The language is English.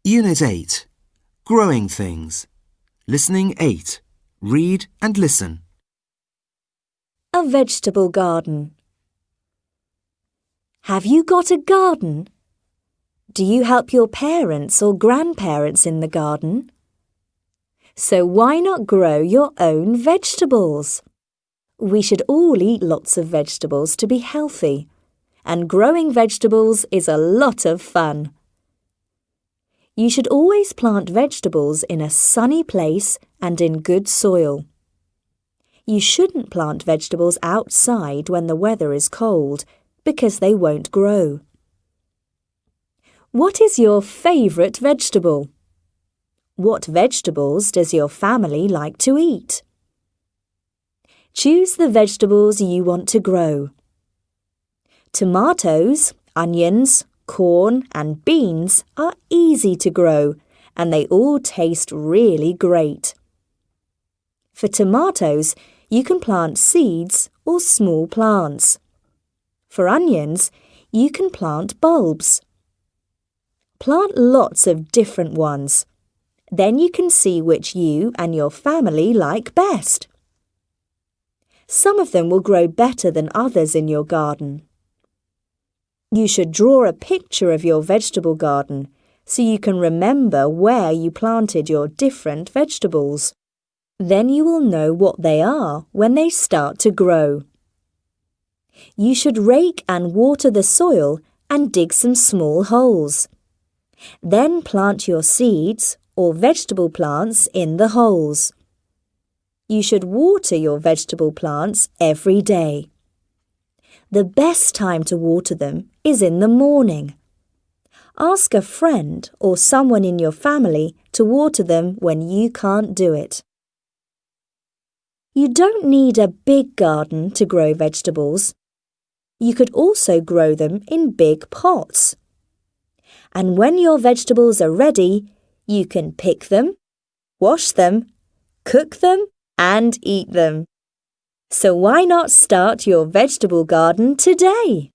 Unit 8. Growing Things. Listening 8. Read and listen. A vegetable garden. Have you got a garden? Do you help your parents or grandparents in the garden? So why not grow your own vegetables? We should all eat lots of vegetables to be healthy, and growing vegetables is a lot of fun. You should always plant vegetables in a sunny place and in good soil. You shouldn't plant vegetables outside when the weather is cold, because they won't grow. What is your favourite vegetable? What vegetables does your family like to eat? Choose the vegetables you want to grow. Tomatoes, onions, corn and beans are easy to grow, and they all taste really great. For tomatoes, you can plant seeds or small plants. For onions, you can plant bulbs. Plant lots of different ones. Then you can see which you and your family like best. Some of them will grow better than others in your garden. You should draw a picture of your vegetable garden so you can remember where you planted your different vegetables. Then you will know what they are when they start to grow. You should rake and water the soil and dig some small holes. Then plant your seeds or vegetable plants in the holes. You should water your vegetable plants every day. The best time to water them is in the morning. Ask a friend or someone in your family to water them when you can't do it. You don't need a big garden to grow vegetables. You could also grow them in big pots. And when your vegetables are ready, you can pick them, wash them, cook them, and eat them. So why not start your vegetable garden today?